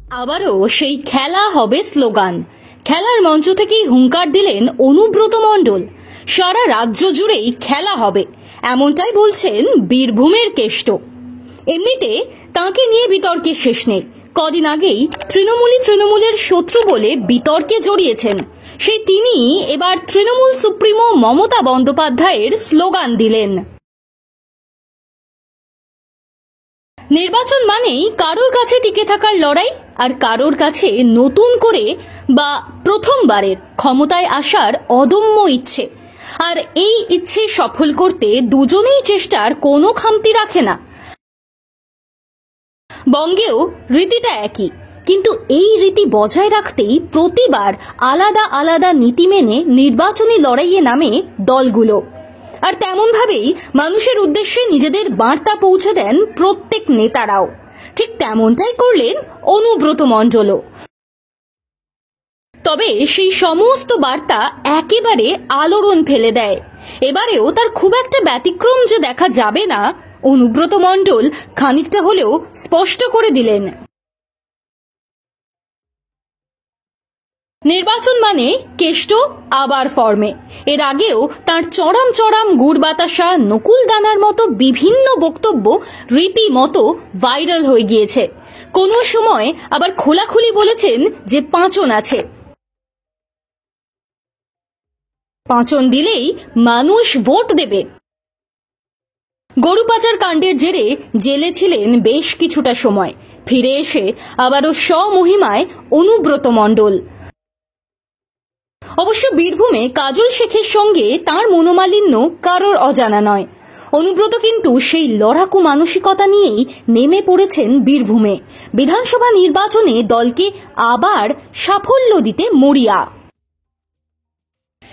আবারও সেই খেলা হবে স্লোগান। খেলার মঞ্চ থেকেই হুঙ্কার দিলেন অনুব্রত মণ্ডল। সারা রাজ্য জুড়েই খেলা হবে, এমনটাই বলছেন বীরভূমের কেষ্ট। এমনিতে তাঁকে নিয়ে বিতর্কের শেষ নেই। কদিন আগেই তৃণমূলের শত্রু বলে বিতর্কে জড়িয়েছেন সেই তিনি এবার তৃণমূল সুপ্রিমো মমতা বন্দ্যোপাধ্যায়ের স্লোগান দিলেন। নির্বাচন মানেই কারোর কাছে টিকে থাকার লড়াই, আর কারোর কাছে নতুন করে বা প্রথমবারের ক্ষমতায় আসার অদম্য ইচ্ছে। আর এই ইচ্ছে সফল করতে দুজনেই চেষ্টার কোনো খামতি রাখে না। বঙ্গেও রীতিটা একই, কিন্তু এই রীতি বজায় রাখতেই প্রতিবার আলাদা আলাদা নীতি মেনে নির্বাচনী লড়াইয়ে নামে দলগুলো। আর তেমন ভাবেই মানুষের উদ্দেশ্যে নিজেদের বার্তা পৌঁছে দেন প্রত্যেক নেতারাও। ঠিক তেমনটাই করলেন অনুব্রত মণ্ডলও। তবে সেই সমস্ত বার্তা একেবারে আলোড়ন ফেলে দেয়। এবারেও তার খুব একটা ব্যতিক্রম যে দেখা যাবে না, অনুব্রত মণ্ডল খানিকটা হলেও স্পষ্ট করে দিলেন। নির্বাচন মানে কেষ্ট আবার ফর্মে। এর আগেও তার চড়াম চড়াম গুড় বাতাসা, নকুল দানার মতো বিভিন্ন বক্তব্য রীতিমতো ভাইরাল হয়ে গিয়েছে। কোনো সময় আবার খোলাখুলি বলেছেন যে পাঁচন আছে, পাঁচন দিলেই মানুষ ভোট দেবে। গরু পাচার কাণ্ডের জেরে জেলে ছিলেন বেশ কিছুটা সময়, ফিরে এসে আবারও স্বমহিমায় অনুব্রত মণ্ডল। অবশ্য বীরভূমে কাজল শেখের সঙ্গে তার মনোমালিন্য কারোর অজানা নয়। অনুব্রত কিন্তু সেই লড়াকু মানসিকতা নিয়েই নেমে পড়েছেন বীরভূমে। বিধানসভা নির্বাচনে দলকে আবার সাফল্য দিতে মরিয়া।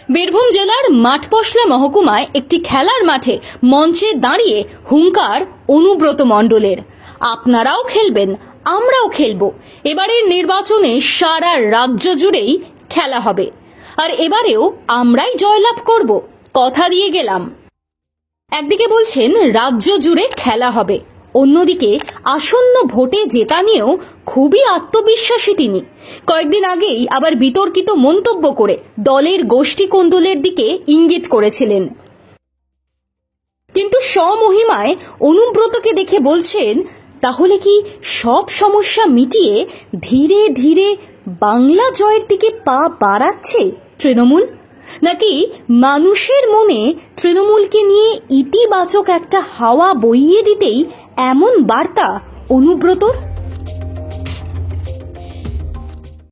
বীরভূম জেলার মাঠপশলা মহকুমায় একটি খেলার মাঠে মঞ্চে দাঁড়িয়ে হুঙ্কার অনুব্রত মণ্ডলের, আপনারাও খেলবেন, আমরাও খেলব। এবারের নির্বাচনে সারা রাজ্য জুড়েই খেলা হবে, আর এবারেও আমরাই জয়লাভ করব, কথা দিয়ে গেলাম। একদিকে বলছেন রাজ্য জুড়ে খেলা হবে, অন্যদিকে আসন্ন ভোটে জেতা নিয়েও খুবই আত্মবিশ্বাসী তিনি। কয়েকদিন আগেই আবার বিতর্কিত মন্তব্য করে দলের গোষ্ঠী কোন্দলের দিকে ইঙ্গিত করেছিলেন। কিন্তু স্বমহিমায় অনুব্রতকে দেখে বলছেন, তাহলে কি সব সমস্যা মিটিয়ে ধীরে ধীরে বাংলা জয়ের দিকে পা বাড়াচ্ছে তৃণমূল? নাকি মানুষের মনে তৃণমূলকে নিয়ে ইতিবাচক একটা হাওয়া বইয়ে দিতেই এমন বার্তা অনুব্রতর?